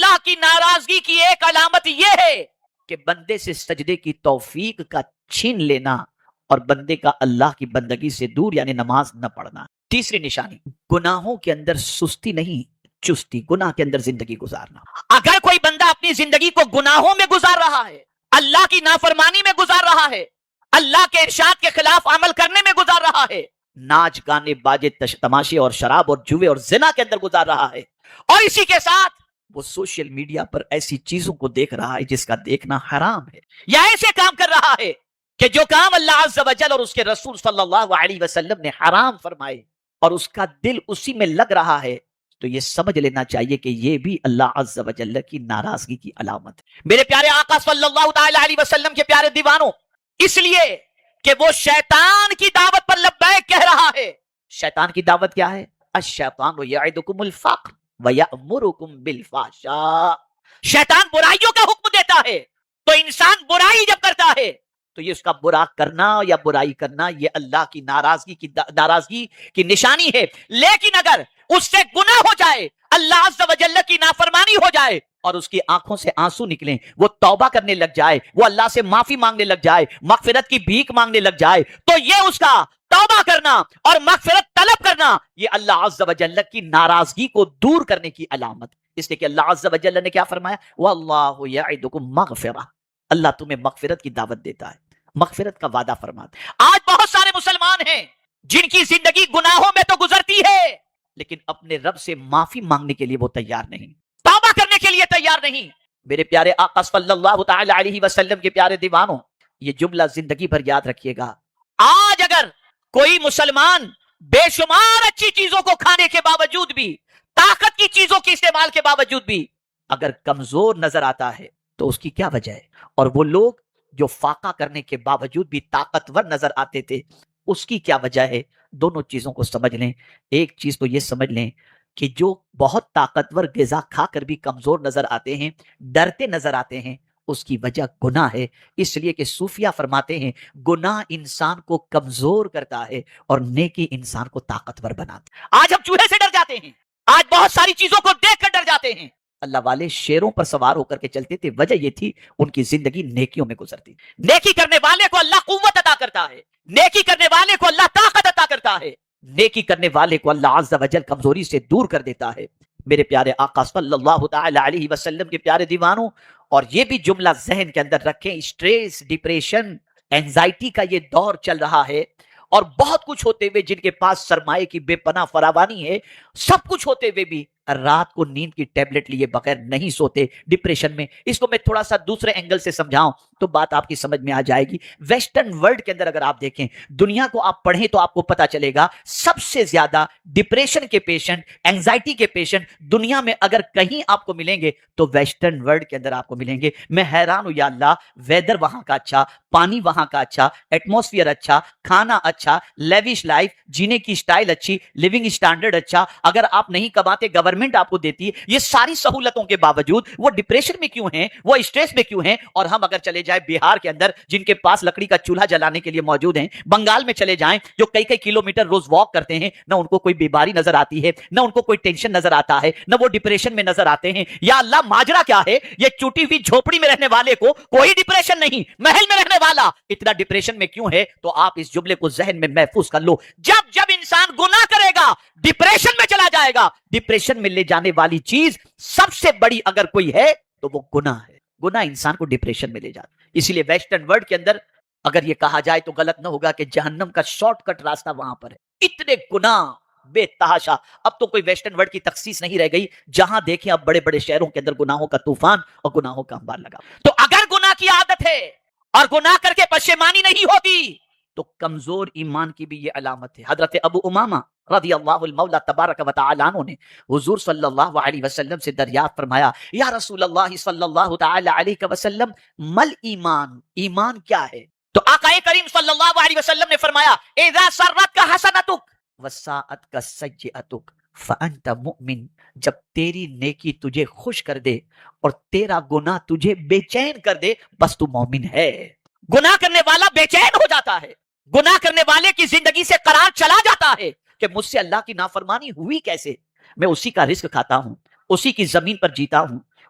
اللہ کی ناراضگی کی ایک علامت یہ ہے کہ بندے سے سجدے کی توفیق کا چھین لینا اور بندے کا اللہ کی بندگی سے دور یعنی نماز نہ پڑھنا. تیسری نشانی گناہوں کے اندر سستی نہیں چستی، گناہ کے اندر زندگی گزارنا. اگر کوئی بندہ اپنی زندگی کو گناہوں میں گزار رہا ہے، اللہ کی نافرمانی میں گزار رہا ہے، اللہ کے ارشاد کے خلاف عمل کرنے میں گزار رہا ہے، ناچ گانے باجے تماشے اور شراب اور جوے اور زنا کے اندر گزار رہا ہے، اور اسی کے ساتھ وہ سوشل میڈیا پر ایسی چیزوں کو دیکھ رہا ہے جس کا دیکھنا حرام ہے، یا ایسے کام کر رہا ہے کہ جو کام اللہ عز و جل اور اس کے رسول صلی اللہ علیہ وسلم نے حرام فرمائے اور اس کا دل اسی میں لگ رہا ہے، تو یہ سمجھ لینا چاہیے کہ یہ بھی اللہ عز و جل کی ناراضگی کی علامت ہے. میرے پیارے آقا صلی اللہ تعالی علیہ وسلم کے پیارے دیوانوں، اس لیے کہ وہ شیطان کی دعوت پر لبیک کہہ رہا ہے. شیطان کی دعوت کیا ہے؟ الشیطان یعدکم الفقر ویأمرکم بالفحشاء. شیطان برائیوں کا حکم دیتا ہے، تو انسان برائی جب کرتا ہے تو یہ اس کا برا کرنا یا برائی کرنا یہ اللہ کی ناراضگی کی نشانی ہے. لیکن اگر اس سے گناہ ہو جائے، اللہ عز و جل کی نافرمانی ہو جائے اور اس کی آنکھوں سے آنسو نکلیں، وہ توبہ کرنے لگ جائے، وہ اللہ سے معافی مانگنے لگ جائے، مغفرت کی بھیک مانگنے لگ جائے، تو یہ اس کا توبہ کرنا اور مغفرت طلب کرنا یہ اللہ عز و جل کی ناراضگی کو دور کرنے کی علامت. اس لیے کہ اللہ عز و جل نے کیا فرمایا؟ وَاللَّهُ يَعِدُكُم مَغْفِرَةً. اللہ تمہیں مغفرت کی دعوت دیتا ہے، مغفرت کا وعدہ فرماتا ہے. آج بہت سارے مسلمان ہیں جن کی زندگی گناہوں میں تو گزرتی ہے لیکن اپنے رب سے معافی مانگنے کے لیے وہ تیار نہیں، توبہ کرنے کے لیے تیار نہیں. میرے پیارے آقا صلی اللہ تعالی علیہ وسلم کے پیارے دیوانوں، یہ جملہ زندگی بھر یاد رکھیے گا. آج اگر کوئی مسلمان بے شمار اچھی چیزوں کو کھانے کے باوجود بھی، طاقت کی چیزوں کے استعمال کے باوجود بھی اگر کمزور نظر آتا ہے تو اس کی کیا وجہ ہے؟ اور وہ لوگ جو فاقہ کرنے کے باوجود بھی طاقتور نظر آتے تھے اس کی کیا وجہ ہے؟ دونوں چیزوں کو سمجھ لیں. ایک چیز تو یہ سمجھ لیں کہ جو بہت طاقتور غذا کھا کر بھی کمزور نظر آتے ہیں، ڈرتے نظر آتے ہیں، اس کی وجہ گناہ ہے. اس لیے کہ صوفیہ فرماتے ہیں گناہ انسان کو کمزور کرتا ہے اور نیکی انسان کو طاقتور بناتا ہے. آج ہم چوہے سے ڈر جاتے ہیں، آج بہت ساری چیزوں کو دیکھ کر ڈر جاتے ہیں. اللہ والے شیروں پر سوار ہو کر کے چلتے تھے، وجہ یہ تھی ان کی زندگی نیکیوں میں گزرتی. نیکی کرنے والے کو اللہ قوت عطا کرتا ہے، نیکی کرنے والے کو اللہ طاقت عطا کرتا ہے، نیکی کرنے والے کو اللہ عز و جل کمزوری سے دور کر دیتا ہے. میرے پیارے آقا صلی اللہ تعالی علیہ وسلم کے پیارے دیوانوں، اور یہ بھی جملہ ذہن کے اندر رکھیں، اسٹریس، ڈپریشن، اینزائٹی کا یہ دور چل رہا ہے، اور بہت کچھ ہوتے ہوئے جن کے پاس سرمایہ کی بے پناہ فراوانی ہے، سب کچھ ہوتے ہوئے بھی رات کو نیند کی ٹیبلٹ لیے بغیر نہیں سوتے، ڈپریشن میں. اس کو میں تھوڑا سا دوسرے اینگل سے سمجھاؤں تو بات آپ کی سمجھ میں آ جائے گی. ویسٹرن ورلڈ کے اندر اگر آپ دیکھیں، دنیا کو آپ پڑھیں تو آپ کو پتا چلے گا سب سے زیادہ ڈپریشن کے پیشنٹ، اینزائٹی کے پیشنٹ دنیا میں اگر کہیں آپ کو ملیں گے تو ویسٹرن ورلڈ کے اندر آپ کو ملیں گے. میں حیران ہوں، یا اللہ، ویدر وہاں کا اچھا، پانی وہاں کا اچھا، ایٹماسفیئر اچھا، کھانا اچھا، لیوش لائف، جینے کی سٹائل اچھی، لیونگ سٹینڈرڈ اچھا، اگر آپ نہیں کماتے گورنمنٹ آپ کو دیتی ہے. یہ ساری سہولتوں کے باوجود وہ ڈپریشن میں کیوں ہیں، وہ اسٹریس میں کیوں ہیں؟ اور ہم اگر چلے جائیں بہار کے اندر جن کے پاس لکڑی کا چولہا جلانے کے لیے موجود ہیں، بنگال میں چلے جائیں جو کئی کئی کلومیٹر روز واک کرتے ہیں، نہ ان کو کوئی بیماری نظر آتی ہے، نہ ان کو کوئی ٹینشن نظر آتا ہے، نہ وہ ڈپریشن میں نظر آتے ہیں. یا اللہ، ماجرا کیا ہے؟ یہ چوٹی ہوئی جھوپڑی میں رہنے والے کو کوئی ڈپریشن نہیں، محل میں رہنے والا اتنا ڈپریشن میں کیوں ہے؟ تو آپ اس جملے کو ذہن میں محفوظ کر لو. جب جب انسان گناہ کرے گا ڈپریشن میں چلا جائے گا. ڈپریشن میں لے جانے والی چیز سب سے بڑی اگر کوئی ہے تو وہ گناہ ہے. گناہ انسان کو ڈپریشن میں لے جاتا. اسی لیے ویسٹرن ورلڈ کے اندر اگر یہ کہا جائے تو غلط نہ ہوگا کہ جہنم کا شارٹ کٹ راستہ وہاں پر ہے. اتنے گناہ بے تحاشا. اب تو کوئی ویسٹرن ورلڈ کی تخصیص نہیں رہ گئی، جہاں دیکھیں اب بڑے بڑے شہروں کے اندر گناہوں کا طوفان اور گناہوں کا انبار لگا. تو اگر گناہ کی عادت ہے اور گناہ کر کے پشیمانی نہیں ہوتی تو کمزور ایمان کی بھی یہ علامت ہے. حضرت ابو امامہ رضی اللہ المولا تبارک و تعالی عنہ نے حضور صلی اللہ علیہ وسلم سے دریافت فرمایا، یا رسول اللہ صلی اللہ تعالی علیہ وسلم، مل ایمان، ایمان کیا ہے؟ تو آقا کریم صلی اللہ علیہ وسلم نے فرمایا، اذا سرتک حسنتک وساءتک سیئتک فانت مؤمن. جب تیری نیکی تجھے خوش کر دے اور تیرا گناہ تجھے بے چین کر دے، بس تو مومن ہے. گناہ کرنے والا بے چین ہو جاتا ہے، گناہ کرنے والے کی زندگی سے قرار چلا جاتا ہے کہ مجھ سے اللہ کی نافرمانی ہوئی کیسے؟ میں اسی کا رزق کھاتا ہوں، اسی کی زمین پر جیتا ہوں،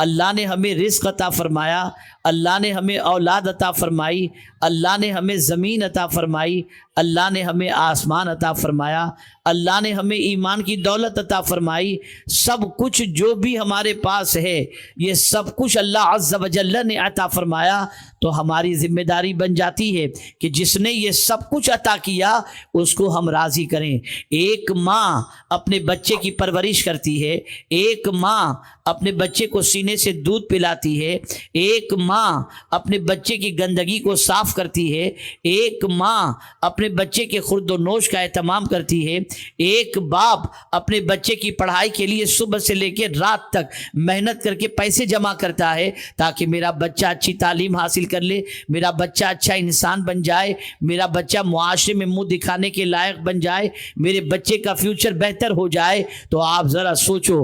اللہ نے ہمیں رزق عطا فرمایا، اللہ نے ہمیں اولاد عطا فرمائی، اللہ نے ہمیں زمین عطا فرمائی، اللہ نے ہمیں آسمان عطا فرمایا، اللہ نے ہمیں ایمان کی دولت عطا فرمائی، سب کچھ جو بھی ہمارے پاس ہے یہ سب کچھ اللہ عز و جل نے عطا فرمایا، تو ہماری ذمہ داری بن جاتی ہے کہ جس نے یہ سب کچھ عطا کیا اس کو ہم راضی کریں۔ ایک ماں اپنے بچے کی پرورش کرتی ہے، ایک ماں اپنے بچے کو سینے سے دودھ پلاتی ہے، ایک ماں اپنے بچے کی گندگی کو صاف کرتی ہے، ایک ماں اپنے بچے کے خورد و نوش کا اہتمام کرتی ہے، ایک باپ اپنے بچے کی پڑھائی کے لیے صبح سے لے کے رات تک محنت کر کے پیسے جمع کرتا ہے تاکہ میرا بچہ اچھی تعلیم حاصل کر لے، میرا بچہ اچھا انسان بن جائے، میرا بچہ معاشرے میں منہ دکھانے کے لائق بن جائے، میرے بچے کا فیوچر بہتر ہو جائے۔ تو آپ ذرا سوچو،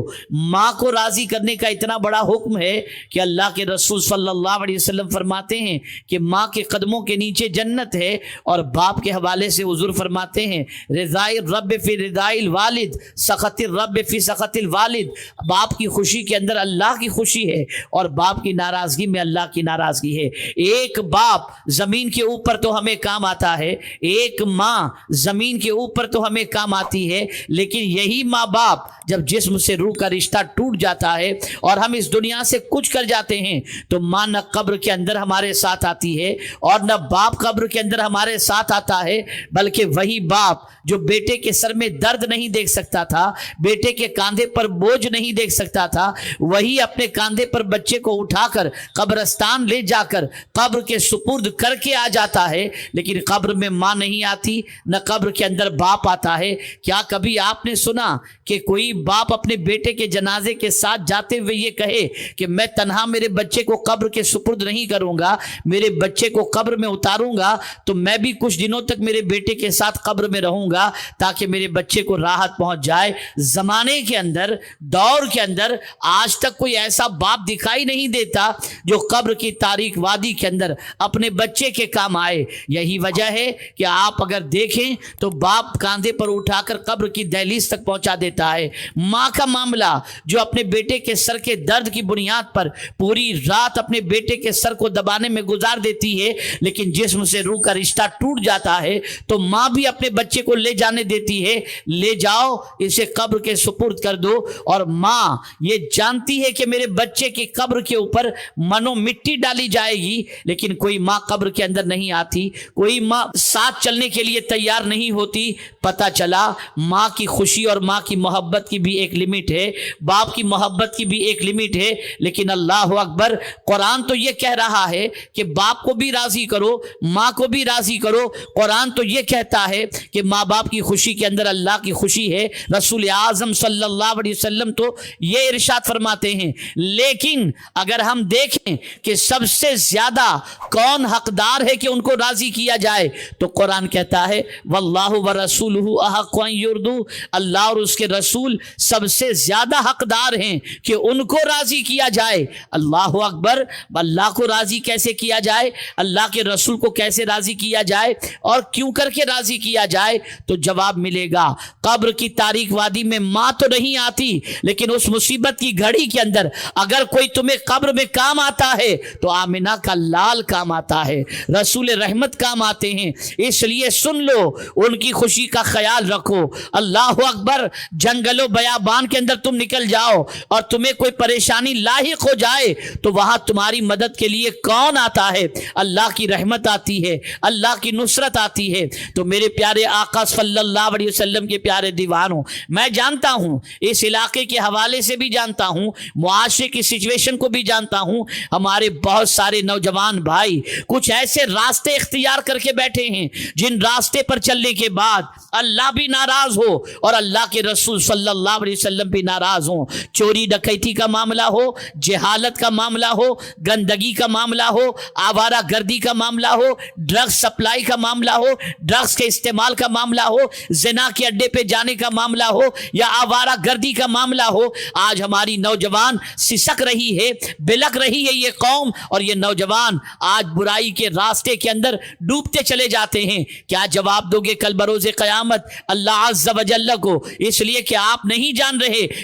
ماں کو راضی کرنے کا اتنا بڑا حکم ہے کہ اللہ کے رسول صلی اللہ علیہ وسلم فرماتے ہیں کہ ماں کے قدموں کے نیچے جنت ہے، اور باپ کے حوالے سے حضور فرماتے ہیں رضاء الرب فی رضاء الوالد، سخط الرب فی سخط الوالد، باپ کی خوشی کے اندر اللہ کی خوشی ہے اور باپ کی ناراضگی میں اللہ کی ناراضگی ہے۔ ایک باپ زمین کے اوپر تو ہمیں کام آتا ہے، ایک ماں زمین کے اوپر تو ہمیں کام آتی ہے، لیکن یہی ماں باپ جب جسم سے روح کا رشتہ ٹوٹ جاتا ہے اور ہم اس دنیا سے کچھ کر جاتے ہیں تو ماں نہ قبر کے اندر ہمارے ساتھ آتی ہے اور نہ باپ قبر کے اندر ہمارے ساتھ آتا ہے، بلکہ وہی باپ جو بیٹے کے سر میں درد نہیں دیکھ سکتا تھا، بیٹے کے کاندھے پر بوجھ نہیں دیکھ سکتا تھا، وہی اپنے کاندھے پر بچے کو اٹھا کر قبرستان لے جا کر قبر کے سپرد کر کے آ جاتا ہے، لیکن قبر میں ماں نہیں آتی، نہ قبر کے اندر باپ آتا ہے۔ کیا کبھی آپ نے سنا کہ کوئی باپ اپنے بیٹے کے جنازے کے ساتھ جاتے ہوئے یہ کہے کہ میں تنہا میرے بچے کو قبر کے سپرد نہیں کروں گا، میرے بچے کو قبر میں اتاروں گا تو میں بھی کچھ دنوں تک میرے بیٹے کے ساتھ قبر میں رہوں گا تاکہ میرے بچے کو راحت پہنچ جائے؟ زمانے کے اندر، دور کے اندر آج تک کوئی ایسا باپ دکھائی نہیں دیتا جو قبر کی تاریک وادی کے اندر اپنے بچے کے کام آئے۔ یہی وجہ ہے کہ آپ اگر دیکھیں تو باپ کاندھے پر اٹھا کر قبر کی دہلیز تک پہنچا دیتا ہے۔ ماں کا معاملہ جو اپنے بیٹے کے سر کے درد کی بنیاد پر پوری رات اپنے بیٹے کے سر کو دبانے میں گزار دیتی ہے، لیکن جسم سے روح کا رشتہ ٹوٹ جاتا ہے تو ماں بھی اپنے بچے کو لے جانے دیتی ہے، لے جاؤ اسے قبر کے سپرد کر دو۔ اور ماں یہ جانتی ہے کہ میرے بچے کی قبر کے اوپر منو مٹی ڈالی جائے گی، لیکن کوئی ماں قبر کے اندر نہیں آتی، کوئی ماں ساتھ چلنے کے لیے تیار نہیں ہوتی۔ پتہ چلا ماں کی خوشی اور ماں کی محبت کی بھی ایک لمٹ ہے، باپ کی محبت کی بھی ایک لمٹ ہے، لیکن اللہ اکبر، قرآن تو یہ کہہ رہا ہے کہ باپ کو بھی راضی کرو، ماں کو بھی راضی کرو۔ قرآن تو یہ کہتا ہے کہ ماں باپ کی خوشی کے اندر اللہ کی خوشی ہے۔ رسول اعظم صلی اللہ علیہ وسلم تو یہ ارشاد فرماتے ہیں، لیکن اگر ہم دیکھیں کہ سب سے زیادہ کون حقدار ہے کہ ان کو راضی کیا جائے تو قرآن کہتا ہے واللہ ورسولہ احق ان یرضوا، اللہ اور اس کے رسول سب سے زیادہ حقدار ہیں کہ ان کو راضی کیا جائے۔ اللہ اکبر، اللہ کو راضی کیسے کیا جائے، اللہ کے رسول کو کیسے راضی کیا جائے اور کیوں کر کے راضی کیا جائے؟ تو جواب ملے گا، قبر کی تاریک وادی میں ماں تو نہیں آتی، لیکن اس مصیبت کی گھڑی کے اندر اگر کوئی تمہیں قبر میں کام آتا ہے تو آمنہ کا لال کام آتا ہے، رسول رحمت کام آتے ہیں۔ اس لیے سن لو، ان کی خوشی کا خیال رکھو۔ اللہ اکبر، جنگل و بیابان کے اندر تم نکل جاؤ اور تمہیں کوئی پریشانی لاحق ہو جائے تو وہاں تمہاری مدد کے لیے کون آتا ہے؟ اللہ کی رحمت آتی ہے، اللہ کی نصرت آتی ہے۔ تو میرے پیارے آقا صلی اللہ علیہ وسلم کے پیارے دیوانوں، میں جانتا ہوں، اس علاقے کے حوالے سے بھی جانتا ہوں، معاشرے کی سچویشن کو بھی جانتا ہوں، ہمارے بہت سارے نوجوان بھائی کچھ ایسے راستے اختیار کر کے بیٹھے ہیں جن راستے پر چلنے کے بعد اللہ بھی ناراض ہو اور اللہ کے رسول صلی اللہ علیہ وسلم بھی ناراض ہوں۔ چوری ڈکیتی کا معاملہ ہو، جہالت کا معاملہ ہو، گندگی کا معاملہ ہو، آوارہ گردی کا معاملہ ہو، ڈرگز سپلائی کا معاملہ ہو، ڈرگز کے استعمال کا معاملہ ہو، زنا کے اڈے پہ جانے کا معاملہ ہو یا آوارہ گردی کا معاملہ ہو، آج ہماری نوجوان سسک رہی ہے، بلک رہی ہے یہ قوم، اور یہ نوجوان آج برائی کے راستے کے اندر ڈوبتے چلے جاتے ہیں۔ کیا جواب دو گے کل بروز قیامت اللہ عز و جل کو؟ اس لیے کہ آپ نہیں جان رہے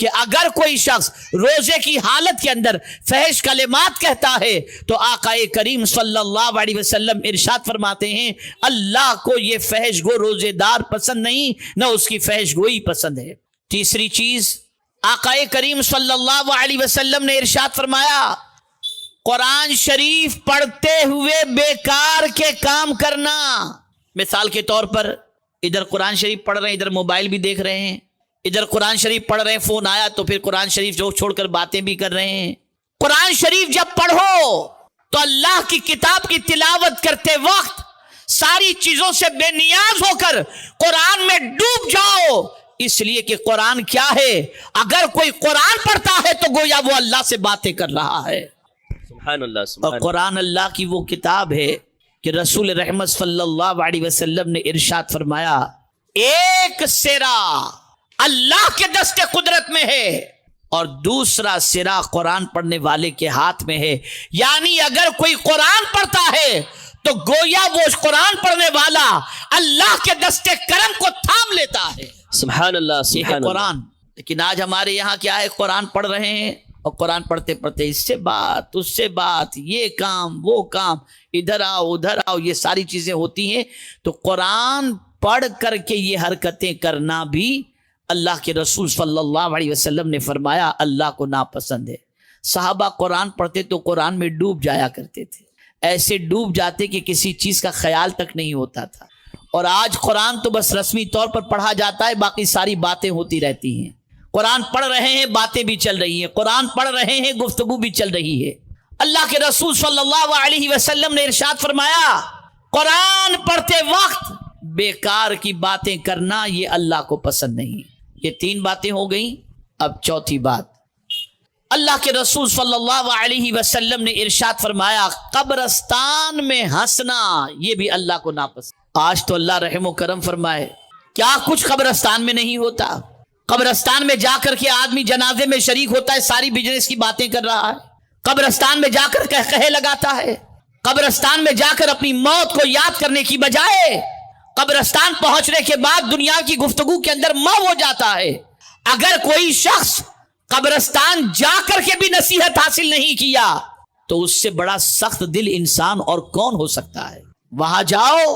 کہ اگر کوئی شخص روزے کی حالت کے اندر فحش کلمات کہتا ہے تو آقا کریم صلی اللہ علیہ وسلم ارشاد فرماتے ہیں اللہ کو یہ فحش گو روزے دار پسند نہیں، نہ اس کی فحش گوئی پسند ہے۔ تیسری چیز، آقا کریم صلی اللہ علیہ وسلم نے ارشاد فرمایا قرآن شریف پڑھتے ہوئے بیکار کے کام کرنا۔ مثال کے طور پر ادھر قرآن شریف پڑھ رہے ہیں، ادھر موبائل بھی دیکھ رہے ہیں، ادھر قرآن شریف پڑھ رہے ہیں، فون آیا تو پھر قرآن شریف جو چھوڑ کر باتیں بھی کر رہے ہیں۔ قرآن شریف جب پڑھو تو اللہ کی کتاب کی تلاوت کرتے وقت ساری چیزوں سے بے نیاز ہو کر قرآن میں ڈوب جاؤ، اس لیے کہ قرآن کیا ہے؟ اگر کوئی قرآن پڑھتا ہے تو گویا وہ اللہ سے باتیں کر رہا ہے۔ سبحان اللہ، سبحان اور قرآن اللہ کی وہ کتاب ہے کہ رسول رحمت صلی اللہ علیہ وسلم نے ارشاد فرمایا ایک سرا اللہ کے دست قدرت میں ہے اور دوسرا سرا قرآن پڑھنے والے کے ہاتھ میں ہے، یعنی اگر کوئی قرآن پڑھتا ہے تو گویا وہ قرآن پڑھنے والا اللہ کے دست کرم کو تھام لیتا ہے۔ سبحان اللہ، یہ ہے سبحان اللہ۔ قرآن۔ لیکن آج ہمارے یہاں کیا ہے، قرآن پڑھ رہے ہیں اور قرآن پڑھتے پڑھتے اس سے بات اس سے بات، یہ کام وہ کام، ادھر آؤ ادھر آؤ، یہ ساری چیزیں ہوتی ہیں۔ تو قرآن پڑھ کر کے یہ حرکتیں کرنا بھی اللہ کے رسول صلی اللہ علیہ وسلم نے فرمایا اللہ کو ناپسند ہے۔ صحابہ قرآن پڑھتے تو قرآن میں ڈوب جایا کرتے تھے، ایسے ڈوب جاتے کہ کسی چیز کا خیال تک نہیں ہوتا تھا۔ اور آج قرآن تو بس رسمی طور پر پڑھا جاتا ہے، باقی ساری باتیں ہوتی رہتی ہیں۔ قرآن پڑھ رہے ہیں، باتیں بھی چل رہی ہیں، قرآن پڑھ رہے ہیں، گفتگو بھی چل رہی ہے۔ اللہ کے رسول صلی اللہ علیہ وسلم نے ارشاد فرمایا قرآن پڑھتے وقت بیکار کی باتیں کرنا یہ اللہ کو پسند نہیں۔ یہ تین باتیں ہو گئیں، اب چوتھی بات، اللہ کے رسول صلی اللہ علیہ وسلم نے ارشاد فرمایا قبرستان میں ہنسنا یہ بھی اللہ کو ناپسند۔ آج تو اللہ رحم و کرم فرمائے کیا کچھ قبرستان میں نہیں ہوتا۔ قبرستان میں جا کر کے آدمی جنازے میں شریک ہوتا ہے، ساری بزنس کی باتیں کر رہا ہے، قبرستان میں جا کر کہے لگاتا ہے، قبرستان میں جا کر اپنی موت کو یاد کرنے کی بجائے قبرستان پہنچنے کے بعد دنیا کی گفتگو کے اندر ہو جاتا ہے۔ اگر کوئی شخص قبرستان جا کر کے بھی نصیحت حاصل نہیں کیا تو اس سے بڑا سخت دل انسان اور کون ہو سکتا ہے۔ وہاں جاؤ،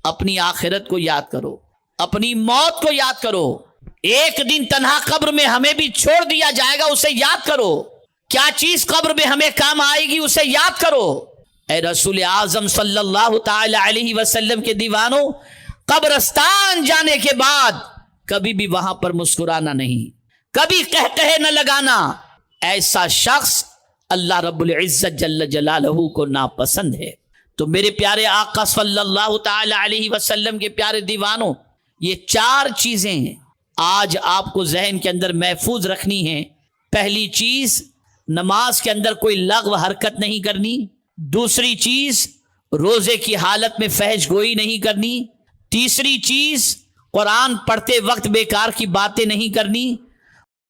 اپنی آخرت کو یاد کرو، اپنی موت کو یاد کرو، ایک دن تنہا قبر میں ہمیں بھی چھوڑ دیا جائے گا، اسے یاد کرو، کیا چیز قبر میں ہمیں کام آئے گی اسے یاد کرو۔ اے رسول اعظم صلی اللہ تعالی علیہ وسلم کے دیوانوں، قبرستان جانے کے بعد کبھی بھی وہاں پر مسکرانا نہیں، کبھی کہے نہ لگانا، ایسا شخص اللہ رب العزت جل جلالہ کو ناپسند ہے۔ تو میرے پیارے آقا صلی اللہ تعالی علیہ وسلم کے پیارے دیوانوں، یہ چار چیزیں ہیں آج آپ کو ذہن کے اندر محفوظ رکھنی ہیں۔ پہلی چیز، نماز کے اندر کوئی لغو حرکت نہیں کرنی۔ دوسری چیز، روزے کی حالت میں فحش گوئی نہیں کرنی۔ تیسری چیز، قرآن پڑھتے وقت بیکار کی باتیں نہیں کرنی۔